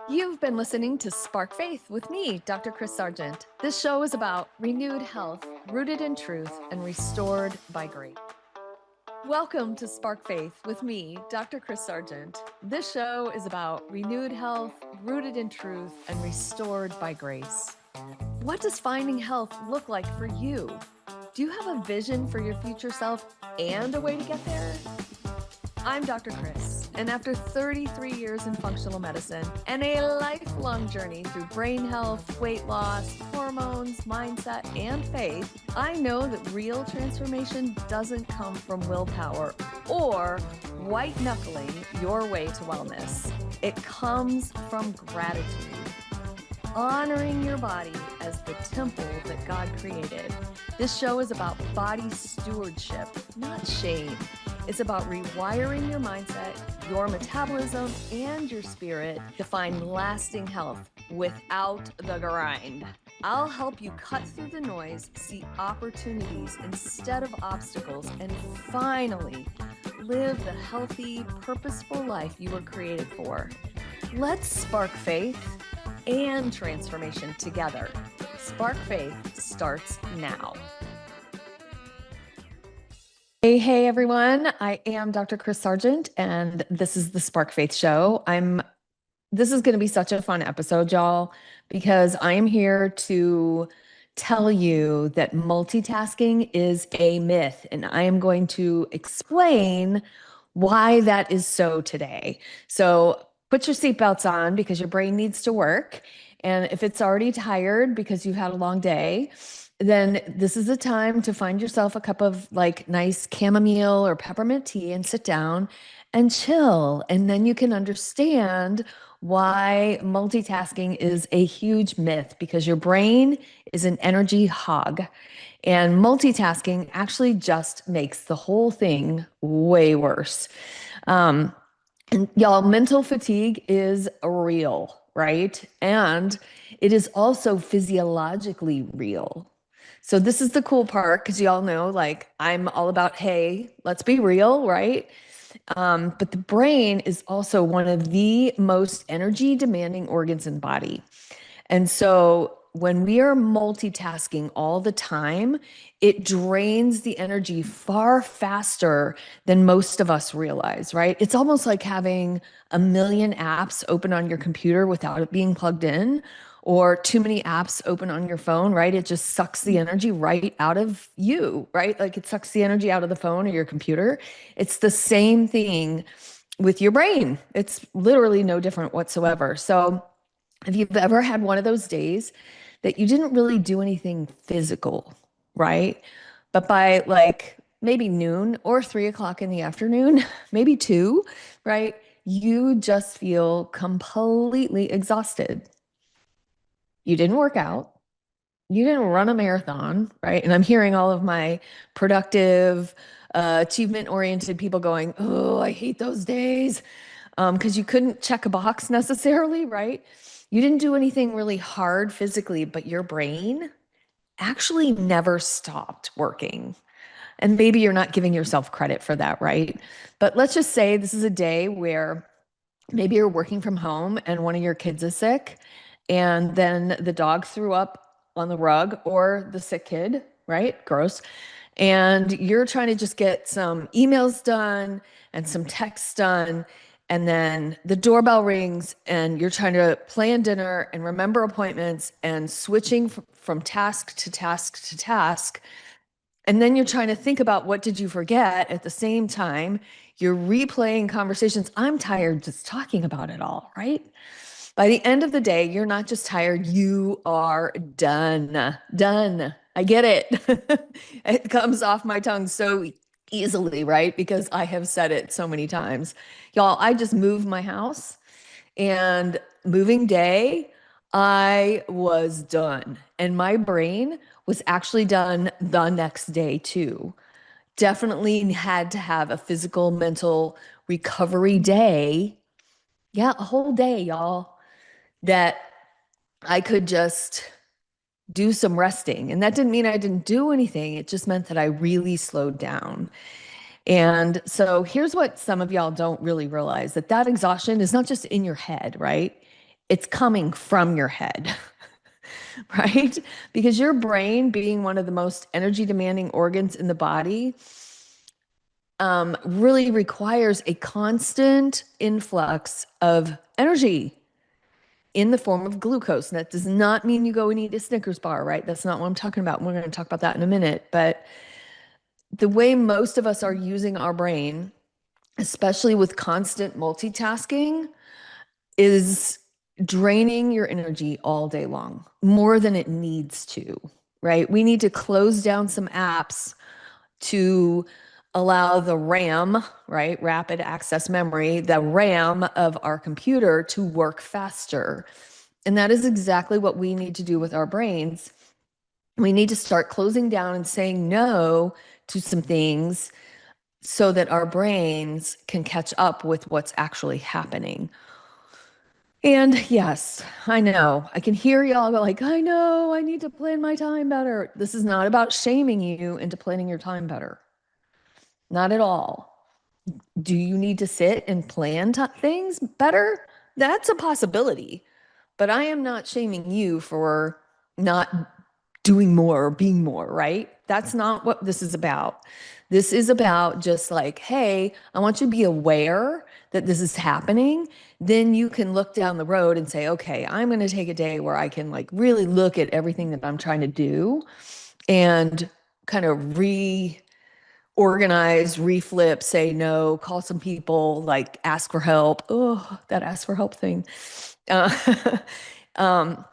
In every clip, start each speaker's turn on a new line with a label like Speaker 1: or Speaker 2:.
Speaker 1: You've been listening to Spark Faith with me, Dr. Kris Sargent. This show is about renewed health, rooted in truth, and restored by grace. Welcome to Spark Faith with me, Dr. Kris Sargent. This show is about renewed health, rooted in truth, and restored by grace. What does finding health look like for you? Do you have a vision for your future self and a way to get there? I'm Dr. Kris, and after 33 years in functional medicine and a lifelong journey through brain health, weight loss, hormones, mindset, and faith, I know that real transformation doesn't come from willpower or white-knuckling your way to wellness. It comes from gratitude, honoring your body as the temple that God created. This show is about body stewardship, not shame. It's about rewiring your mindset, your metabolism, and your spirit to find lasting health without the grind. I'll help you cut through the noise, see opportunities instead of obstacles, and finally live the healthy, purposeful life you were created for. Let's spark faith and transformation together. Spark Faith starts now. Hey everyone. I am Dr. Kris Sargent, and this is the Spark Faith Show. This is going to be such a fun episode, y'all, because I am here to tell you that multitasking is a myth, and I am going to explain why that is so today. So put your seatbelts on because your brain needs to work. And if it's already tired because you had a long day, then this is the time to find yourself a cup of like nice chamomile or peppermint tea and sit down and chill. And then you can understand why multitasking is a huge myth, because your brain is an energy hog. And multitasking actually just makes the whole thing way worse. And y'all, mental fatigue is real, right? And it is also physiologically real. So this is the cool part, because y'all know, like, I'm all about, hey, let's be real, right? But the brain is also one of the most energy demanding organs in the body. And so when we are multitasking all the time, it drains the energy far faster than most of us realize, right? It's almost like having a million apps open on your computer without it being plugged in, or too many apps open on your phone, right? It just sucks the energy right out of you, right? Like it sucks the energy out of the phone or your computer. It's the same thing with your brain. It's literally no different whatsoever. So if you've ever had one of those days that you didn't really do anything physical, right? But by like maybe noon or 3 o'clock in the afternoon, maybe two, right? You just feel completely exhausted. You didn't work out. You didn't run a marathon, right? And I'm hearing all of my productive, achievement-oriented people going, oh, I hate those days, because you couldn't check a box necessarily, right? You didn't do anything really hard physically, but your brain actually never stopped working. And maybe you're not giving yourself credit for that, right? But let's just say this is a day where maybe you're working from home and one of your kids is sick, and then the dog threw up on the rug, or the sick kid, right? Gross. And you're trying to just get some emails done and some texts done. And then the doorbell rings and you're trying to plan dinner and remember appointments and switching from task to task to task. And then you're trying to think about what did you forget at the same time. You're replaying conversations. I'm tired just talking about it all, right? By the end of the day, you're not just tired, you are done. Done. I get it. It comes off my tongue so easily, right? Because I have said it so many times. Y'all, I just moved my house, and moving day, I was done. And my brain was actually done the next day too. Definitely had to have a physical, mental recovery day. Yeah, a whole day, y'all, that I could just do some resting. And that didn't mean I didn't do anything. It just meant that I really slowed down. And so here's what some of y'all don't really realize, that exhaustion is not just in your head, right? it's coming from your head, right? Because your brain, being one of the most energy demanding organs in the body, really requires a constant influx of energy in the form of glucose. And that does not mean you go and eat a Snickers bar, right? That's not what I'm talking about. We're going to talk about that in a minute. But the way most of us are using our brain, especially with constant multitasking, is draining your energy all day long, more than it needs to, right? We need to close down some apps to allow the RAM, right? Rapid access memory, the RAM of our computer to work faster. And that is exactly what we need to do with our brains. We need to start closing down and saying no to some things so that our brains can catch up with what's actually happening. And yes, I know. I can hear y'all go like, I know, I need to plan my time better. This is not about shaming you into planning your time better. Not at all. Do you need to sit and plan things better? That's a possibility. But I am not shaming you for not doing more or being more, right? That's not what this is about. This is about just like, hey, I want you to be aware that this is happening. Then you can look down the road and say, okay, I'm going to take a day where I can like really look at everything that I'm trying to do and kind of reorganize, reflip, say no, call some people, like ask for help. Oh, that ask for help thing. Uh, um,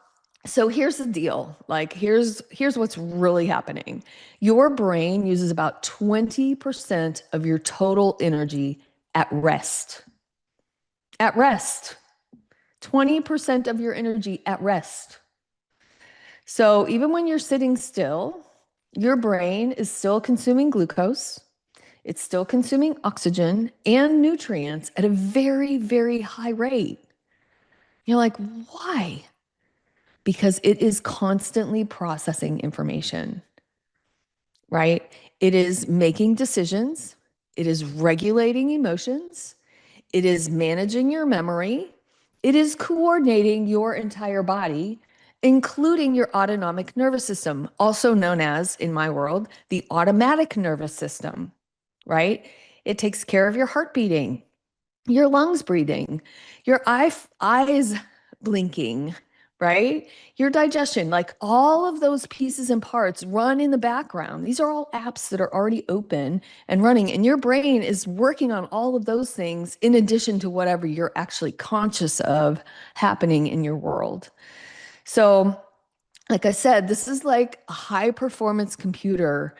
Speaker 1: so here's the deal. Like here's what's really happening. Your brain uses about 20% of your total energy at rest. At rest. 20% of your energy at rest. So even when you're sitting still, your brain is still consuming glucose. It's still consuming oxygen and nutrients at a very, very high rate. You're like, why? Because it is constantly processing information, right? It is making decisions. It is regulating emotions. It is managing your memory. It is coordinating your entire body, including your autonomic nervous system, also known as, in my world, the automatic nervous system, right? It takes care of your heart beating, your lungs breathing, your eyes blinking, right? Your digestion, like all of those pieces and parts run in the background. These are all apps that are already open and running, and your brain is working on all of those things in addition to whatever you're actually conscious of happening in your world. So, like I said, this is like a high performance computer,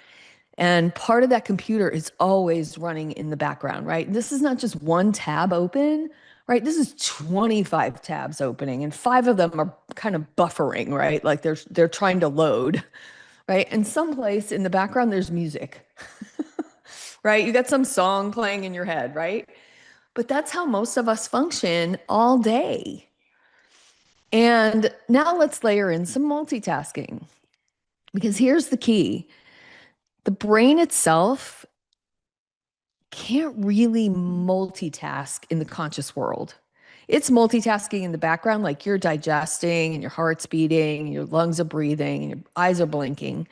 Speaker 1: and part of that computer is always running in the background, right? This is not just one tab open, right? This is 25 tabs opening, and five of them are kind of buffering, right? Like they're trying to load, right? And someplace in the background there's music, right? You got some song playing in your head, right? But that's how most of us function all day. And now let's layer in some multitasking, because here's the key. The brain itself can't really multitask in the conscious world. It's multitasking in the background, like you're digesting and your heart's beating, and your lungs are breathing, and your eyes are blinking.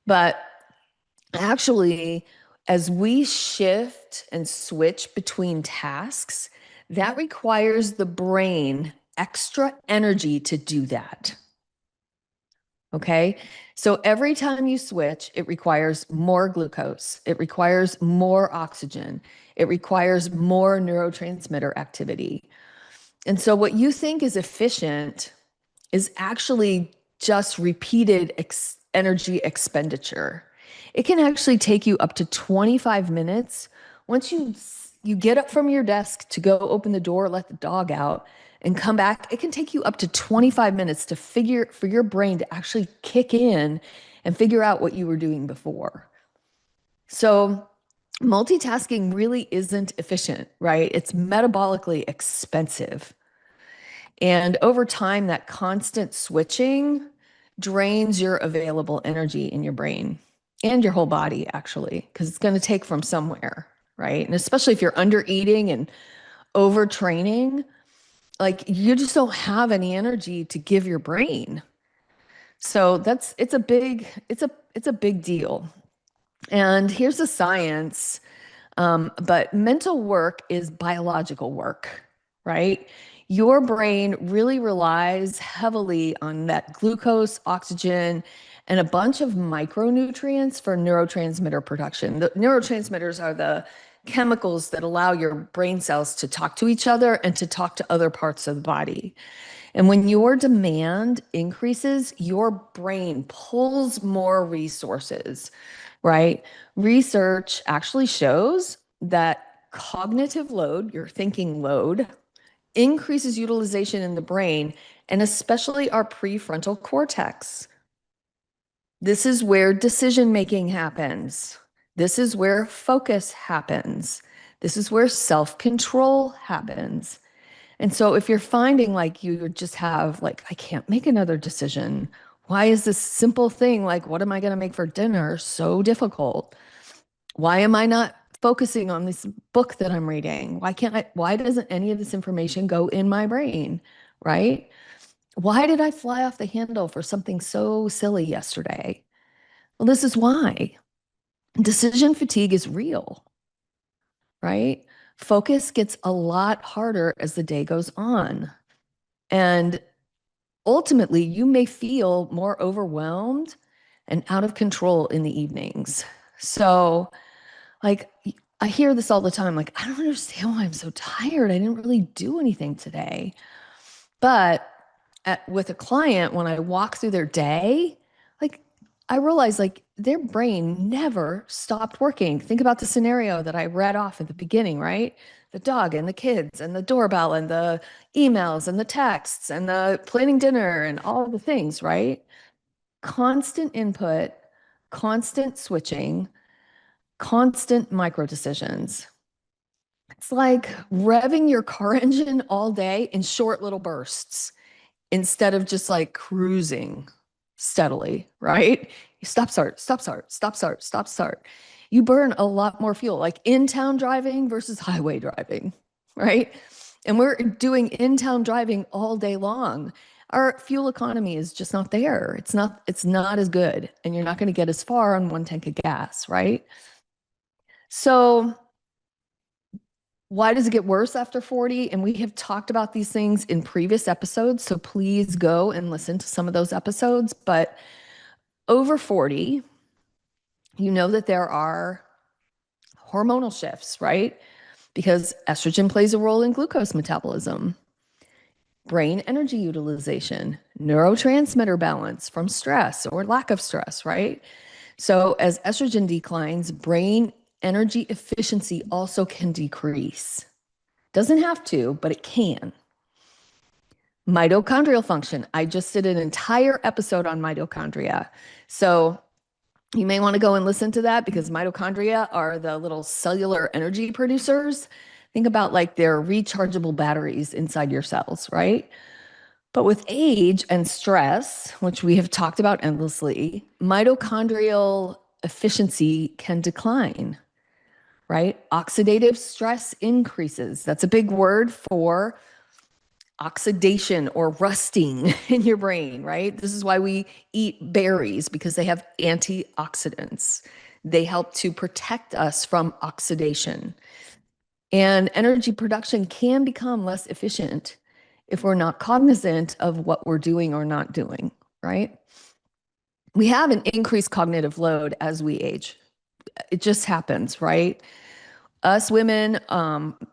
Speaker 1: But actually, as we shift and switch between tasks, that requires the brain extra energy to do that. Okay. So every time you switch, it requires more glucose. It requires more oxygen. It requires more neurotransmitter activity. And so what you think is efficient is actually just repeated energy expenditure. It can actually take you up to 25 minutes. Once you get up from your desk to go open the door, let the dog out, and come back, it can take you up to 25 minutes to for your brain to actually kick in and figure out what you were doing before. So multitasking really isn't efficient, right? It's metabolically expensive. And over time, that constant switching drains your available energy in your brain and your whole body, actually, because it's going to take from somewhere, right? And especially if you're under eating and overtraining, like you just don't have any energy to give your brain. So it's a big deal. And here's the science. But mental work is biological work, right? Your brain really relies heavily on that glucose, oxygen, and a bunch of micronutrients for neurotransmitter production. The neurotransmitters are the chemicals that allow your brain cells to talk to each other and to talk to other parts of the body. And when your demand increases, your brain pulls more resources, right? Research actually shows that cognitive load, your thinking load, increases utilization in the brain and especially our prefrontal cortex. This is where decision making happens. This is where focus happens. This is where self control happens. And so if you're finding like you just have like, I can't make another decision. Why is this simple thing like, what am I going to make for dinner so difficult? Why am I not focusing on this book that I'm reading? Why doesn't any of this information go in my brain? Right? Why did I fly off the handle for something so silly yesterday? Well, this is why. Decision fatigue is real, right? Focus gets a lot harder as the day goes on. And ultimately, you may feel more overwhelmed and out of control in the evenings. So, like, I hear this all the time, like, I don't understand why I'm so tired. I didn't really do anything today. But with a client, when I walk through their day, like, I realize like their brain never stopped working. Think about the scenario that I read off at the beginning, right? The dog and the kids and the doorbell and the emails and the texts and the planning dinner and all the things, right? Constant input, constant switching, constant micro decisions. It's like revving your car engine all day in short little bursts instead of just like cruising steadily, right? You stop, start, stop, start, stop, start, stop, start. You burn a lot more fuel, like in town driving versus highway driving, right? And we're doing in town driving all day long. Our fuel economy is just not there. It's not as good. And you're not going to get as far on one tank of gas, right? So why does it get worse after 40? And we have talked about these things in previous episodes, so please go and listen to some of those episodes. But over 40, you know that there are hormonal shifts, right? Because estrogen plays a role in glucose metabolism, brain energy utilization, neurotransmitter balance from stress or lack of stress, right? So as estrogen declines, brain energy efficiency also can decrease. Doesn't have to, but it can. Mitochondrial function. I just did an entire episode on mitochondria. So you may want to go and listen to that because mitochondria are the little cellular energy producers. Think about like they're rechargeable batteries inside your cells, right? But with age and stress, which we have talked about endlessly, mitochondrial efficiency can decline, right? Oxidative stress increases. That's a big word for oxidation or rusting in your brain, right? This is why we eat berries because they have antioxidants. They help to protect us from oxidation. And energy production can become less efficient if we're not cognizant of what we're doing or not doing, right? We have an increased cognitive load as we age. It just happens, right? Us women,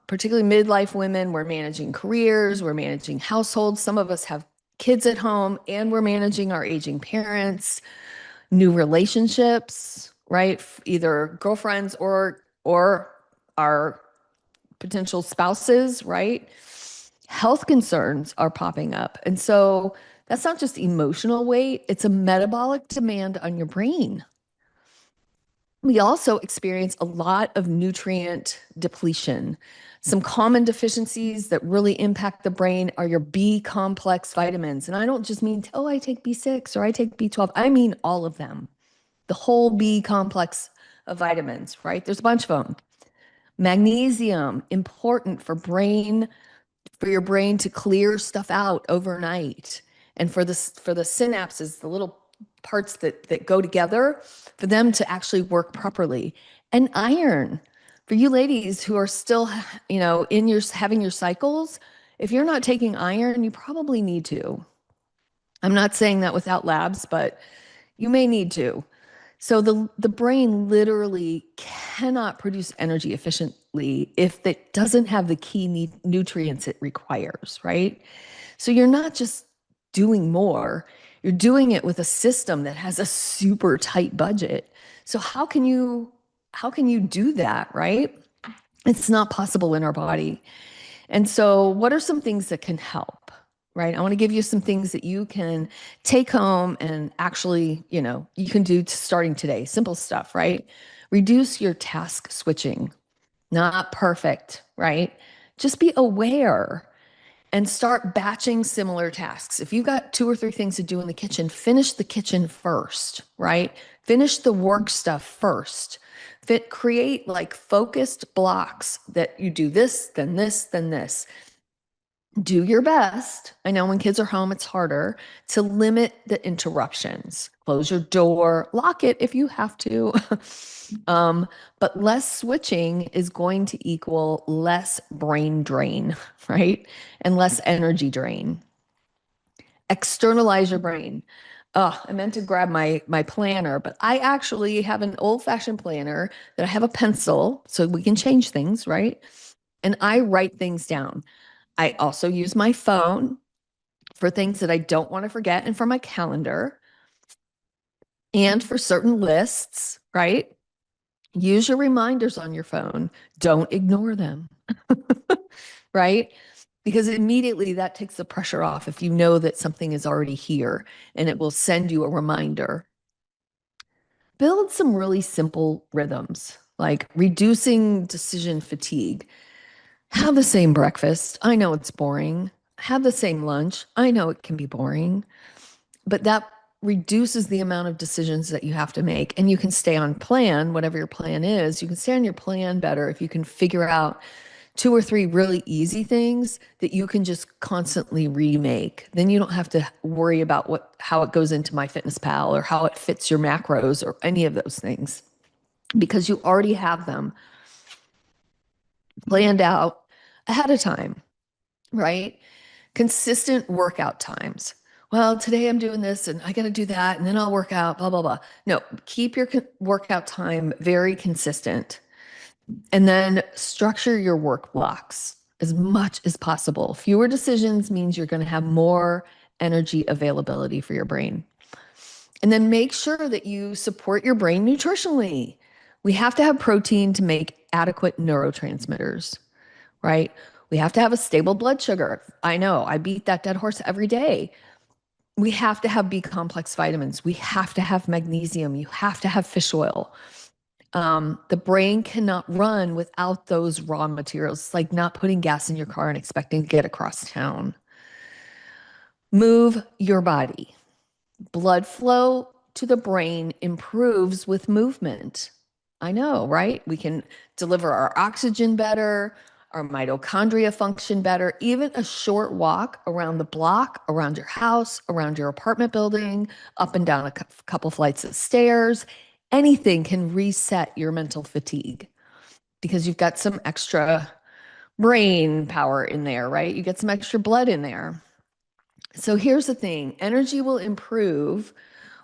Speaker 1: particularly midlife women, we're managing careers, we're managing households. Some of us have kids at home, and we're managing our aging parents, new relationships, right? Either girlfriends or our potential spouses, right? Health concerns are popping up. And so that's not just emotional weight, it's a metabolic demand on your brain. We also experience a lot of nutrient depletion. Some common deficiencies that really impact the brain are your B complex vitamins. And I don't just mean, oh, I take B6 or I take B12. I mean all of them, the whole B complex of vitamins, right? There's a bunch of them. Magnesium, important for for your brain to clear stuff out overnight, and for the synapses, the little parts that go together, for them to actually work properly. And iron, for you ladies who are still, in your having your cycles, if you're not taking iron, you probably need to. I'm not saying that without labs, but you may need to. So the brain literally cannot produce energy efficiently if it doesn't have the key nutrients it requires, right? So you're not just doing more, you're doing it with a system that has a super tight budget. So how can you do that, right? It's not possible in our body. And so, what are some things that can help? Right? I want to give you some things that you can take home and actually, you can do starting today. Simple stuff, right? Reduce your task switching. Not perfect, right? Just be aware and start batching similar tasks. If you've got two or three things to do in the kitchen, finish the kitchen first, right? Finish the work stuff first. Create like focused blocks that you do this, then this, then this. Do your best. I know when kids are home, it's harder to limit the interruptions. Close your door, lock it if you have to. But less switching is going to equal less brain drain, right? And less energy drain. Externalize your brain. Oh, I meant to grab my planner, but I actually have an old-fashioned planner that I have a pencil so we can change things, right? And I write things down. I also use my phone for things that I don't want to forget and for my calendar and for certain lists, right? Use your reminders on your phone. Don't ignore them, right? Because immediately that takes the pressure off if you know that something is already here and it will send you a reminder. Build some really simple rhythms, like reducing decision fatigue. Have the same breakfast. I know it's boring. Have the same lunch. I know it can be boring, but that reduces the amount of decisions that you have to make. And you can stay on plan, whatever your plan is. You can stay on your plan better if you can figure out two or three really easy things that you can just constantly remake. Then you don't have to worry about how it goes into MyFitnessPal or how it fits your macros or any of those things because you already have them planned out ahead of time, right? Consistent workout times. Well, today I'm doing this and I got to do that and then I'll work out, blah, blah, blah. No, keep your workout time very consistent and then structure your work blocks as much as possible. Fewer decisions means you're going to have more energy availability for your brain. And then make sure that you support your brain nutritionally. We have to have protein to make adequate neurotransmitters, right? We have to have a stable blood sugar. I know, I beat that dead horse every day. We have to have B complex vitamins. We have to have magnesium. You have to have fish oil. The brain cannot run without those raw materials. It's like not putting gas in your car and expecting to get across town. Move your body. Blood flow to the brain improves with movement. I know, right? We can deliver our oxygen better, our mitochondria function better. Even a short walk around the block, around your house, around your apartment building, up and down a couple flights of stairs, anything can reset your mental fatigue because you've got some extra brain power in there, right? You get some extra blood in there. So here's the thing, energy will improve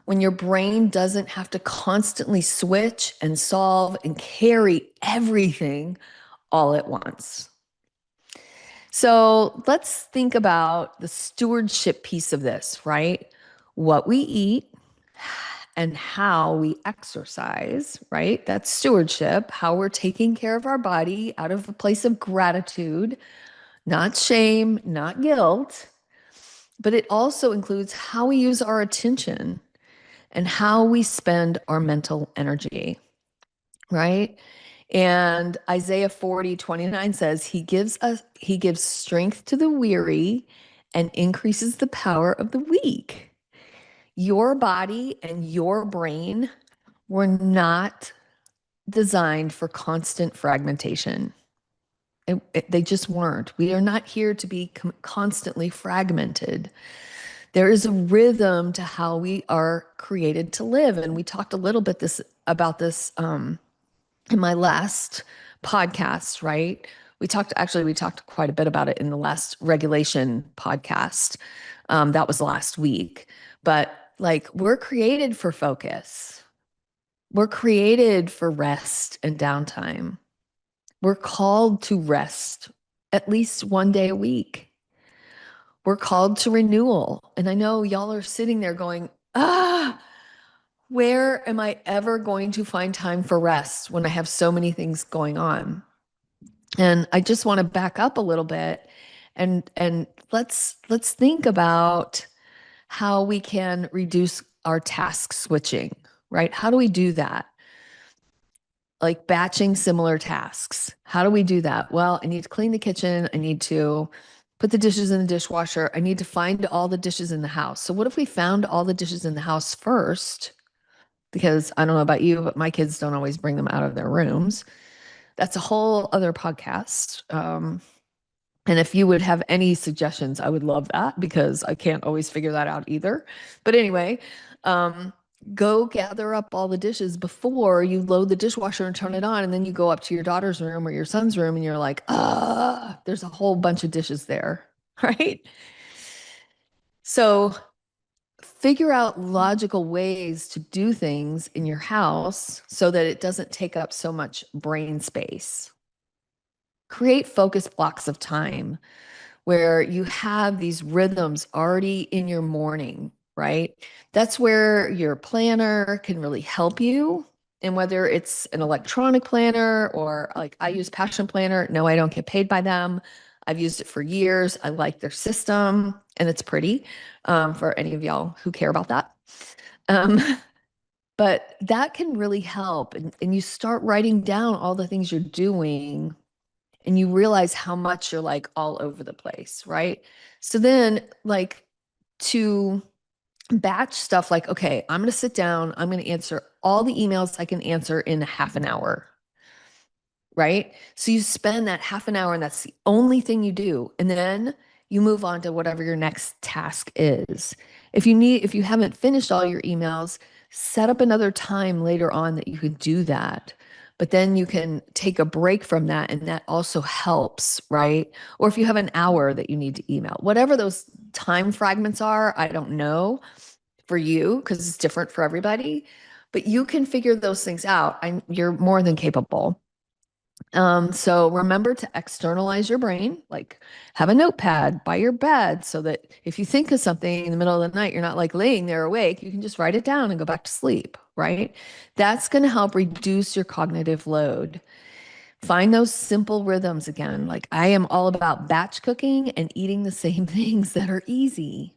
Speaker 1: when your brain doesn't have to constantly switch and solve and carry everything all at once. So let's think about the stewardship piece of this, right? What we eat and how we exercise, right? That's stewardship, how we're taking care of our body out of a place of gratitude, not shame, not guilt. But it also includes how we use our attention and how we spend our mental energy, right? And Isaiah 40:29 says, he gives strength to the weary and increases the power of the weak. Your body and your brain were not designed for constant fragmentation. They just weren't. We are not here to be constantly fragmented. There is a rhythm to how we are created to live. And we talked a little bit about this in my last podcast, right? We talked quite a bit about it in the last regulation podcast. That was last week. But like, we're created for focus. We're created for rest and downtime. We're called to rest at least one day a week. We're called to renewal. And I know y'all are sitting there going, where am I ever going to find time for rest when I have so many things going on? And I just want to back up a little bit and let's think about how we can reduce our task switching, right? How do we do that? Like batching similar tasks. How do we do that? Well, I need to clean the kitchen. I need to put the dishes in the dishwasher. I need to find all the dishes in the house. So what if we found all the dishes in the house first? Because I don't know about you, but my kids don't always bring them out of their rooms. That's a whole other podcast. And if you would have any suggestions, I would love that because I can't always figure that out either. But anyway, um, go gather up all the dishes before you load the dishwasher and turn it on. And then you go up to your daughter's room or your son's room and you're like, there's a whole bunch of dishes there. Right. So figure out logical ways to do things in your house so that it doesn't take up so much brain space. Create focus blocks of time where you have these rhythms already in your morning, right? That's where your planner can really help you. And whether it's an electronic planner or like I use Passion Planner, no, I don't get paid by them. I've used it for years. I like their system and it's pretty for any of y'all who care about that. Um, but that can really help. And you start writing down all the things you're doing and you realize how much you're like all over the place, right? So then, like, to batch stuff, like, okay, I'm going to sit down, I'm going to answer all the emails I can answer in half an hour, right? So you spend that half an hour and that's the only thing you do. And then you move on to whatever your next task is. If you haven't finished all your emails, set up another time later on that you could do that. But then you can take a break from that and that also helps, right? Or if you have an hour that you need to email, whatever those time fragments are, I don't know for you because it's different for everybody, but you can figure those things out. You're more than capable. So remember to externalize your brain, like have a notepad by your bed so that if you think of something in the middle of the night, you're not like laying there awake, you can just write it down and go back to sleep, right? That's going to help reduce your cognitive load. Find those simple rhythms again. Like I am all about batch cooking and eating the same things that are easy,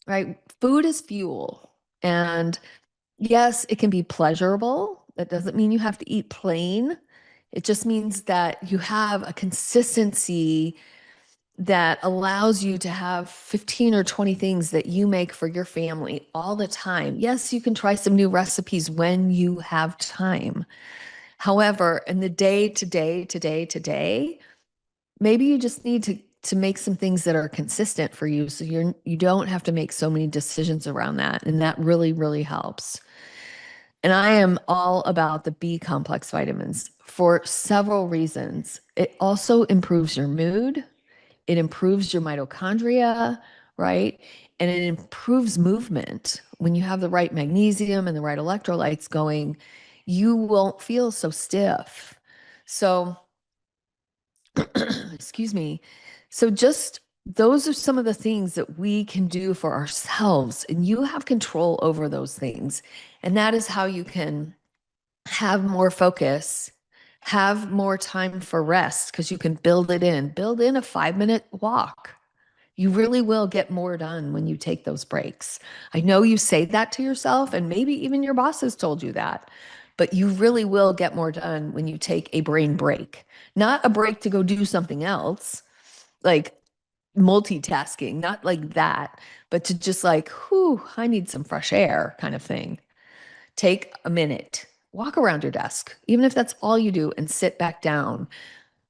Speaker 1: right? Food is fuel. And yes, it can be pleasurable. That doesn't mean you have to eat plain. It just means that you have a consistency that allows you to have 15 or 20 things that you make for your family all the time. Yes, you can try some new recipes when you have time. However, in the day to day, maybe you just need to make some things that are consistent for you so you don't have to make so many decisions around that, and that really really helps. And I am all about the B complex vitamins for several reasons. It also improves your mood, it improves your mitochondria, right? And it improves movement. When you have the right magnesium and the right electrolytes going, you won't feel so stiff. So, excuse me. So, just those are some of the things that we can do for ourselves, and you have control over those things. And that is how you can have more focus, have more time for rest because you can build it in. Build in a 5-minute walk. You really will get more done when you take those breaks. I know you say that to yourself, and maybe even your boss has told you that, but you really will get more done when you take a brain break, not a break to go do something else, like multitasking, not like that, but to just like, whew, I need some fresh air kind of thing. Take a minute, walk around your desk, even if that's all you do, and sit back down.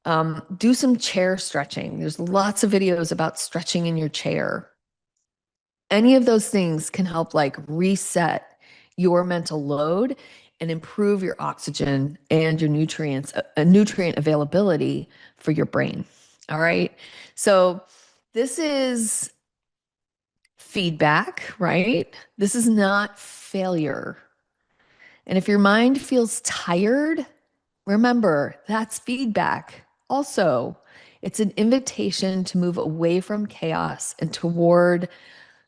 Speaker 1: Do some chair stretching. There's lots of videos about stretching in your chair. Any of those things can help like reset your mental load and improve your oxygen and your nutrient availability for your brain. All right. So this is feedback, right? This is not failure. And if your mind feels tired, remember that's feedback. Also, it's an invitation to move away from chaos and toward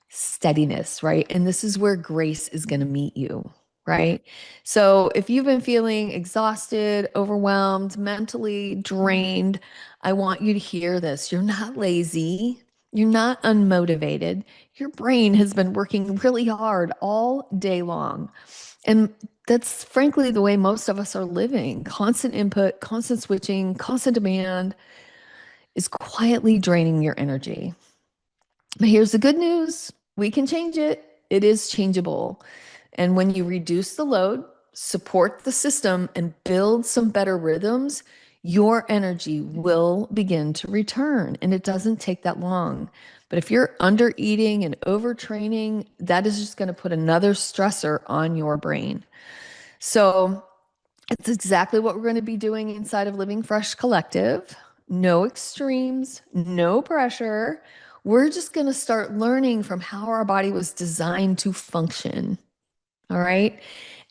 Speaker 1: steadiness, right? And this is where grace is going to meet you, right? So if you've been feeling exhausted, overwhelmed, mentally drained, I want you to hear this. You're not lazy. You're not unmotivated. Your brain has been working really hard all day long. And that's frankly the way most of us are living. Constant input, constant switching, constant demand is quietly draining your energy. But here's the good news. We can change it. It is changeable. And when you reduce the load, support the system, and build some better rhythms, your energy will begin to return. And it doesn't take that long. But if you're under eating and overtraining, that is just going to put another stressor on your brain. So it's exactly what we're going to be doing inside of Living Fresh Collective. No extremes, no pressure. We're just going to start learning from how our body was designed to function. All right.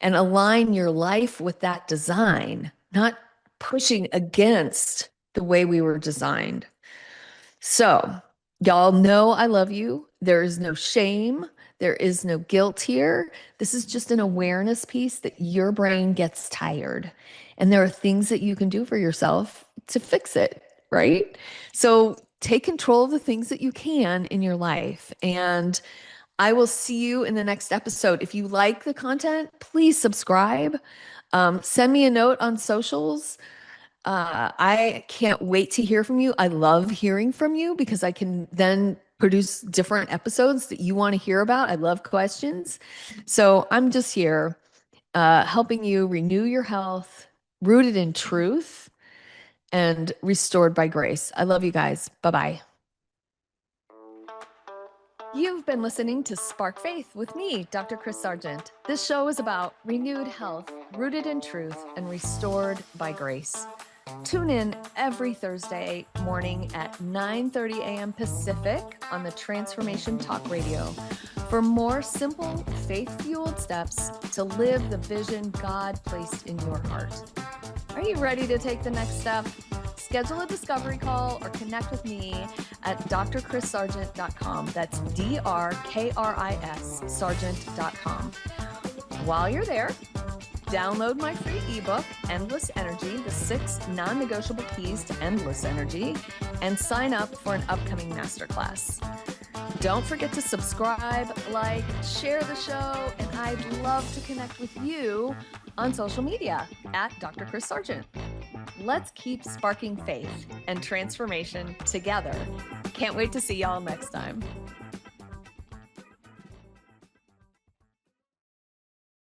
Speaker 1: And align your life with that design, not pushing against the way we were designed. So, y'all know I love you. There is no shame. There is no guilt here. This is just an awareness piece that your brain gets tired. And there are things that you can do for yourself to fix it, right? So take control of the things that you can in your life. And I will see you in the next episode. If you like the content, please subscribe. Send me a note on socials. I can't wait to hear from you. I love hearing from you because I can then produce different episodes that you want to hear about. I love questions. So I'm just here helping you renew your health, rooted in truth and restored by grace. I love you guys. Bye-bye. You've been listening to Spark Faith with me, Dr. Kris Sargent. This show is about renewed health, rooted in truth, and restored by grace. Tune in every Thursday morning at 9:30 a.m. Pacific on the Transformation Talk Radio for more simple, faith-fueled steps to live the vision God placed in your heart. Are you ready to take the next step? Schedule a discovery call or connect with me at drkrissargent.com. That's DRKRIS Sargent.com. While you're there, download my free ebook, Endless Energy, the 6 non-negotiable keys to endless energy, and sign up for an upcoming masterclass. Don't forget to subscribe, like, share the show, and I'd love to connect with you on social media at Dr. Kris Sargent. Let's keep sparking faith and transformation together. Can't wait to see y'all next time.